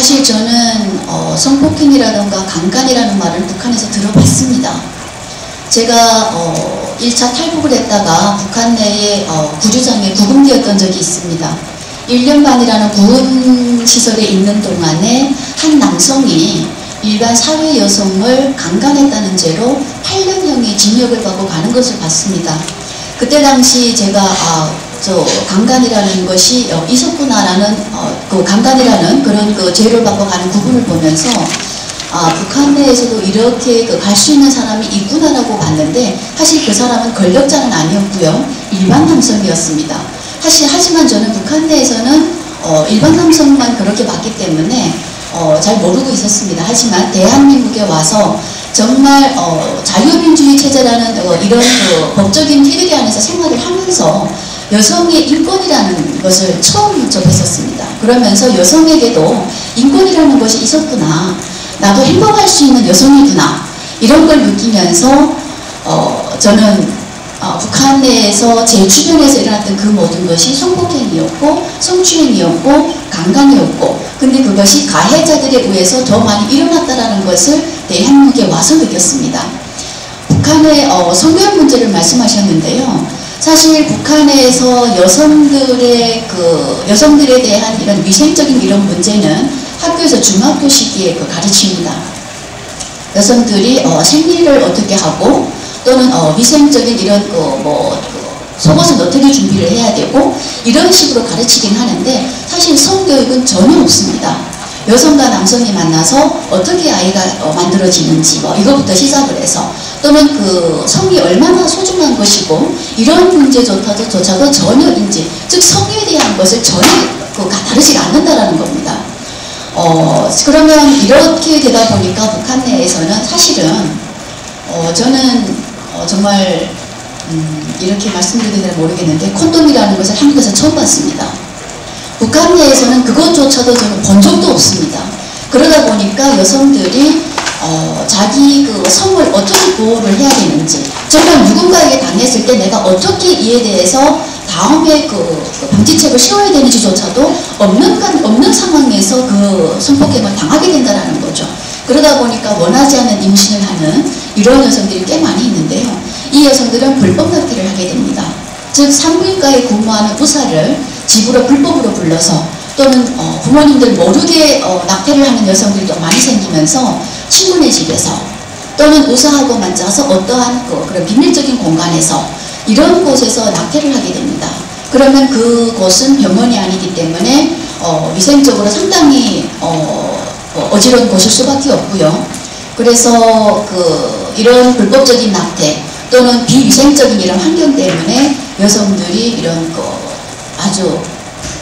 사실 저는 성폭행이라든가 강간이라는 말을 북한에서 들어봤습니다. 제가 1차 탈북을 했다가 북한 내에 구류장에 구금되었던 적이 있습니다. 1년 반이라는 구은시설에 있는 동안에 한 남성이 일반 사회 여성을 강간했다는 죄로 8년형의 징역을 받고 가는 것을 봤습니다. 그때 당시 제가 강간이라는 것이 있었구나라는 그 강간이라는 그런 그 죄를 받고 가는 구분을 보면서 북한 내에서도 이렇게 갈 수 있는 사람이 있구나라고 봤는데 사실 그 사람은 권력자는 아니었고요. 일반 남성이었습니다. 하지만 저는 북한 내에서는 일반 남성만 그렇게 봤기 때문에 잘 모르고 있었습니다. 하지만 대한민국에 와서 정말 자유민주주의 체제라는 이런 법적인 테두리 안에서 생활을 하면서 여성의 인권이라는 것을 처음 접했었습니다. 그러면서 여성에게도 인권이라는 것이 있었구나. 나도 행복할 수 있는 여성이구나. 이런 걸 느끼면서 저는 북한 내에서 제 주변에서 일어났던 그 모든 것이 성폭행이었고 성추행이었고 강간이었고 근데 그것이 가해자들에 의해서 더 많이 일어났다는 것을 대한민국에 와서 느꼈습니다. 북한의 성별 문제를 말씀하셨는데요. 사실 북한에서 여성들에 대한 이런 위생적인 이런 문제는 학교에서 중학교 시기에 가르칩니다. 여성들이 생리를 어떻게 하고 또는 위생적인 이런 속옷은 어떻게 준비를 해야 되고 이런 식으로 가르치긴 하는데 사실 성교육은 전혀 없습니다. 여성과 남성이 만나서 어떻게 아이가 만들어지는지 이것부터 시작을 해서 또는 그 성이 얼마나 소중한 것이고 이런 문제조차도 전혀 즉 성에 대한 것을 전혀 다루지 않는다라는 겁니다. 그러면 이렇게 되다 보니까 북한 내에서는 사실은 저는 정말 이렇게 말씀드려도 되나 모르겠는데 콘돔이라는 것을 한국에서 처음 봤습니다. 북한 내에서는 그것조차도 저는 본 적도 없습니다. 그러다 보니까 여성들이 자기 성을 어떻게 보호를 해야 되는지 정말 누군가에게 당했을 때 내가 어떻게 이에 대해서 다음에 방지책을 세워야 되는지조차도 없는 상황에서 성폭행을 당하게 된다는 거죠. 그러다 보니까 원하지 않는 임신을 하는 이런 여성들이 꽤 많이 있는데요. 이 여성들은 불법 낙태를 하게 됩니다. 즉 산부인과에 근무하는 의사를 집으로 불법으로 불러서 또는 부모님들 모르게 낙태를 하는 여성들도 많이 생기면서 친구네 집에서 또는 의사하고 만나서 어떠한 그런 비밀적인 공간에서 이런 곳에서 낙태를 하게 됩니다. 그러면 그곳은 병원이 아니기 때문에 위생적으로 상당히 어지러운 곳일 수밖에 없고요. 그래서 이런 불법적인 낙태 또는 비위생적인 이런 환경 때문에 여성들이 이런 아주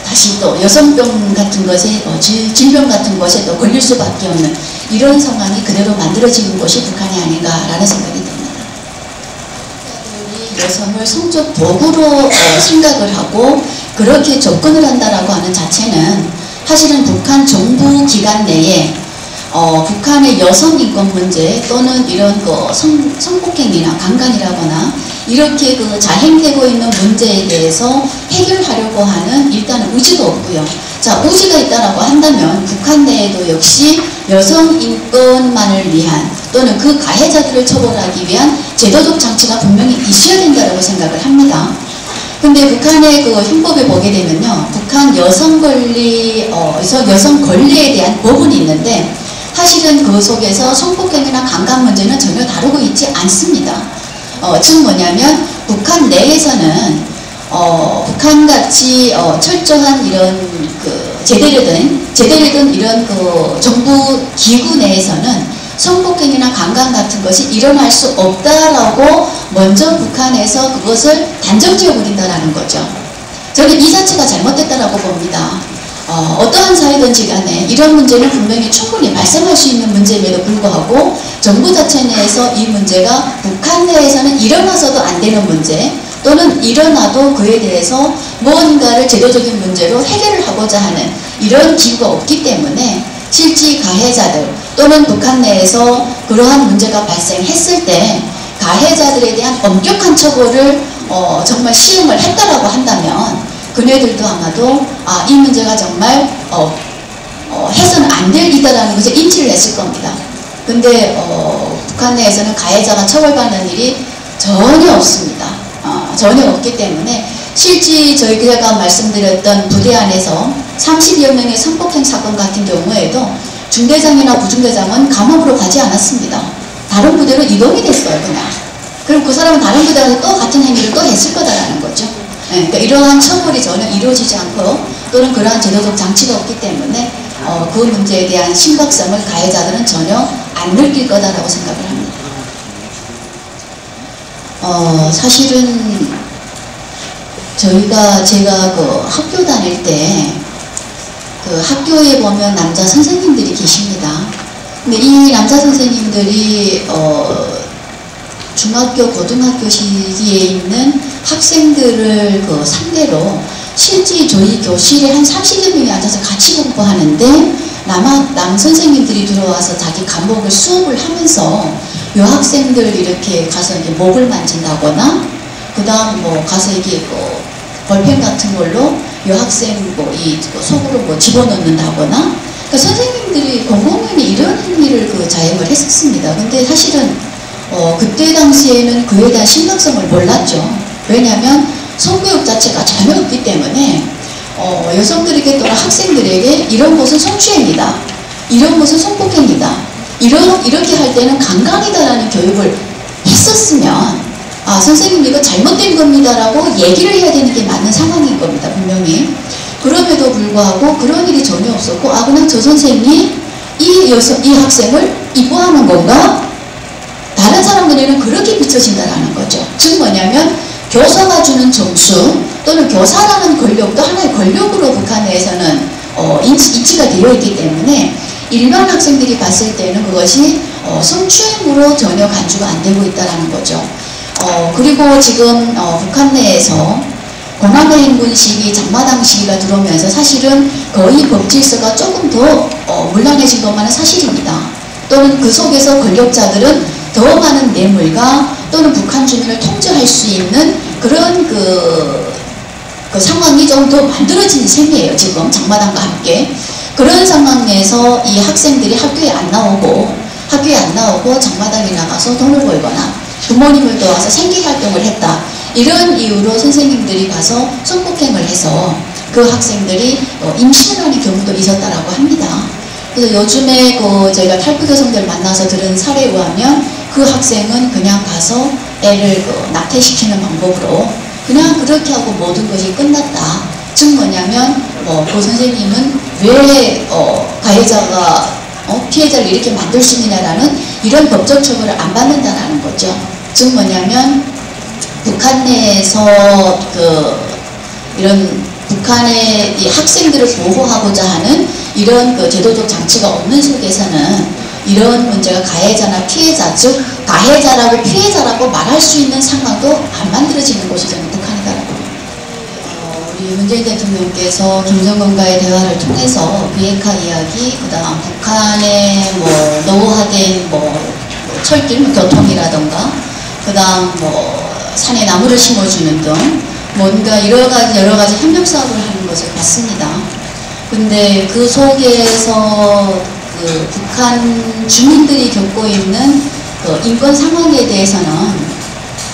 다시 또 여성병 같은 것에 질병 같은 것에 또 걸릴 수밖에 없는 이런 상황이 그대로 만들어지는 것이 북한이 아닌가라는 생각이 듭니다. 여성을 성적 도구로 생각을 하고 그렇게 접근을 한다라고 하는 자체는 사실은 북한 정부 기관 내에 북한의 여성 인권 문제 또는 이런 성폭행이나 강간이라거나 이렇게 자행되고 있는 문제에 대해서 해결하려고 하는 일단은 의지도 없고요. 자, 의지가 있다라고 한다면 북한 내에도 역시 여성 인권만을 위한 또는 그 가해자들을 처벌하기 위한 제도적 장치가 분명히 있어야 된다고 생각을 합니다. 근데 북한의 형법에 보게 되면요. 북한 여성 권리에 대한 법은 있는데 사실은 그 속에서 성폭행이나 강간 문제는 전혀 다루고 있지 않습니다. 즉 뭐냐면 북한 내에서는 북한같이 철저한 이런 제대로 된 이런 정부 기구 내에서는 성폭행이나 강간 같은 것이 일어날 수 없다라고 먼저 북한에서 그것을 단정지어 버린다는 거죠. 저는 이 자체가 잘못됐다라고 봅니다. 어떠한 사회든지 간에 이런 문제는 분명히 충분히 발생할 수 있는 문제임에도 불구하고 정부 자체 내에서 이 문제가 북한 내에서는 일어나서도 안 되는 문제 또는 일어나도 그에 대해서 무언가를 제도적인 문제로 해결을 하고자 하는 이런 기구가 없기 때문에 실제 가해자들 또는 북한 내에서 그러한 문제가 발생했을 때 가해자들에 대한 엄격한 처벌을 정말 시행을 했다라고 한다면 그네들도 아마도 이 문제가 정말 해서는 안 될 일이라는 것을 인지를 했을 겁니다. 근데 북한 내에서는 가해자가 처벌받는 일이 전혀 없습니다. 전혀 없기 때문에 실제 저희가 말씀드렸던 부대 안에서 30여 명의 성폭행 사건 같은 경우에도 중대장이나 부중대장은 감옥으로 가지 않았습니다. 다른 부대로 이동이 됐어요, 그냥. 그럼 그 사람은 다른 부대 가서 또 같은 행위를 또 했을 거다라는 거죠. 네, 그러니까 이러한 처벌이 전혀 이루어지지 않고 또는 그러한 제도적 장치가 없기 때문에 그 문제에 대한 심각성을 가해자들은 전혀 안 느낄 거다라고 생각을 합니다. 사실은 제가 그 학교 다닐 때 그 학교에 보면 남자 선생님들이 계십니다. 근데 이 남자 선생님들이 중학교, 고등학교 시기에 있는 학생들을 그 상대로 실제 저희 교실에 한 30여 명이 앉아서 같이 공부하는데 남 선생님들이 들어와서 자기 과목을 수업을 하면서 여학생들 이렇게 가서 이렇게 목을 만진다거나 그 다음 뭐 가서 이게 뭐 볼펜 같은 걸로 여학생 이 속으로 집어넣는다거나 그러니까 선생님들이 공공연히 이런 행위를 자행을 했었습니다. 근데 사실은 그때 당시에는 그에 대한 심각성을 몰랐죠. 왜냐하면 성교육 자체가 전혀 없기 때문에 여성들에게 또는 학생들에게 이런 것은 성추행이다, 이런 것은 성폭행이다, 이렇게 할 때는 강간이다라는 교육을 했었으면 선생님 이거 잘못된 겁니다라고 얘기를 해야 되는 게 맞는 상황인 겁니다, 분명히. 그럼에도 불구하고 그런 일이 전혀 없었고 그냥 저 선생이 이 학생을 이뻐하는 건가? 다른 사람들에는 그렇게 비춰진다라는 거죠. 즉 뭐냐면 교사가 주는 점수 또는 교사라는 권력도 하나의 권력으로 북한 내에서는 인치가 되어 있기 때문에 일반 학생들이 봤을 때는 그것이 성추행으로 전혀 간주가 안 되고 있다는 거죠. 그리고 지금 북한 내에서 공안의 행군 시기, 장마당 시기가 들어오면서 사실은 거의 법 질서가 조금 더 문란해진 것만은 사실입니다. 또는 그 속에서 권력자들은 더 많은 뇌물과 또는 북한 주민을 통제할 수 있는 그런 그 상황이 좀 더 만들어진 셈이에요. 지금 장마당과 함께. 그런 상황 내에서 이 학생들이 학교에 안 나오고 장마당에 나가서 돈을 벌거나 부모님을 도와서 생계활동을 했다. 이런 이유로 선생님들이 가서 성폭행을 해서 그 학생들이 임신을 하는 경우도 있었다라고 합니다. 그래서 요즘에 저희가 탈북 여성들 만나서 들은 사례에 의하면 그 학생은 그냥 가서 애를 낙태시키는 방법으로 그냥 그렇게 하고 모든 것이 끝났다. 즉 뭐냐면 그 선생님은 왜 가해자가 피해자를 이렇게 만들 수 있느냐라는 이런 법적 처벌을 안 받는다라는 거죠. 즉 뭐냐면 북한 내에서 이런 북한의 이 학생들을 보호하고자 하는 이런 제도적 장치가 없는 속에서는 이런 문제가 가해자나 피해자, 즉 가해자라고 피해자라고 말할 수 있는 상황도 안 만들어지는 곳이 저는 북한이다라고 봅니다. 우리 문재인 대통령께서 김정은과의 대화를 통해서 비핵화 이야기, 그 다음 북한의 노후화된 철길, 교통이라던가, 그 다음 산에 나무를 심어주는 등 뭔가 여러 가지 협력 사업을 하는 것을 봤습니다. 근데 그 속에서 북한 주민들이 겪고 있는 인권 상황에 대해서는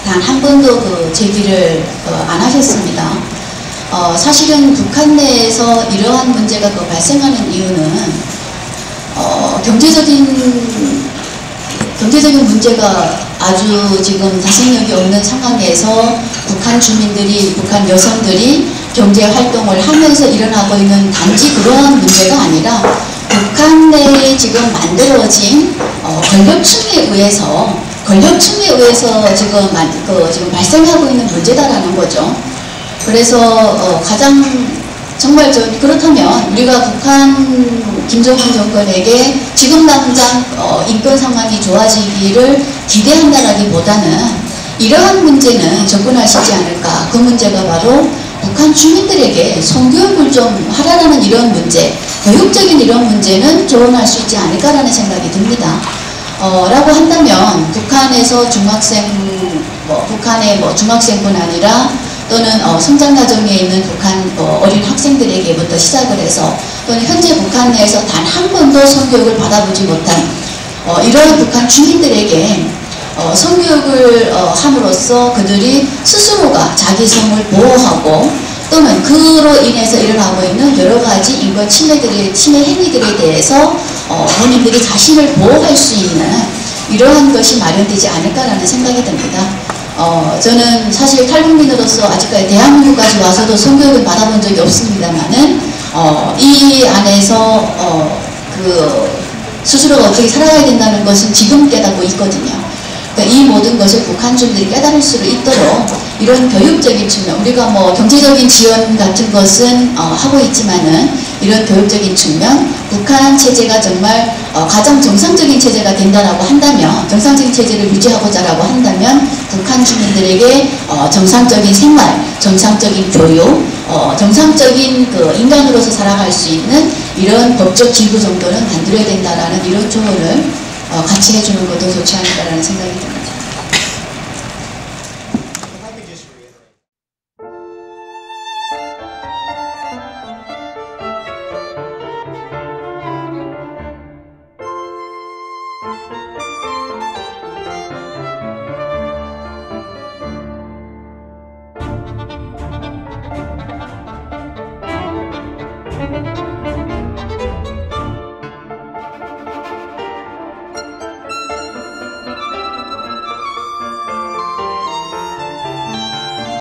단 한 번도 제기를 안 하셨습니다. 사실은 북한 내에서 이러한 문제가 발생하는 이유는 경제적인 문제가 아주 지금 자생력이 없는 상황에서 북한 주민들이, 북한 여성들이 경제 활동을 하면서 일어나고 있는 단지 그러한 문제가 아니라 북한 내에 지금 만들어진 권력층에 의해서 지금 발생하고 있는 문제다라는 거죠. 그래서 정말 그렇다면 우리가 북한 김정은 정권에게 지금 당장 인권 상황이 좋아지기를 기대한다라기보다는 이러한 문제는 접근할 수 있지 않을까. 그 문제가 바로 북한 주민들에게 성교육을 좀 하라는 이런 문제, 교육적인 이런 문제는 조언할 수 있지 않을까라는 생각이 듭니다. 라고 한다면 북한에서 북한의 중학생뿐 아니라 또는 성장 과정에 있는 북한 어린 학생들에게부터 시작을 해서 또는 현재 북한 내에서 단 한 번도 성교육을 받아보지 못한 이런 북한 주민들에게 성교육을 함으로써 그들이 스스로가 자기 성을 보호하고 또는 그로 인해서 일어나고 있는 여러 가지 인권 침해 행위들에 대해서 본인들이 자신을 보호할 수 있는 이러한 것이 마련되지 않을까라는 생각이 듭니다. 저는 사실 탈북민으로서 아직까지 대한민국까지 와서도 성교육을 받아본 적이 없습니다만은 이 안에서 스스로가 어떻게 살아가야 된다는 것은 지금 깨닫고 있거든요. 그러니까 이 모든 것을 북한 주민들이 깨달을 수 있도록 이런 교육적인 측면, 우리가 뭐 경제적인 지원 같은 것은 하고 있지만은 이런 교육적인 측면, 북한 체제가 정말 가장 정상적인 체제가 된다라고 한다면, 정상적인 체제를 유지하고자라고 한다면 북한 주민들에게 정상적인 생활, 정상적인 교육, 정상적인 그 인간으로서 살아갈 수 있는 이런 법적 기구 정도는 만들어야 된다라는 이런 조언을 같이 해주는 것도 좋지 않을까라는 생각이 듭니다.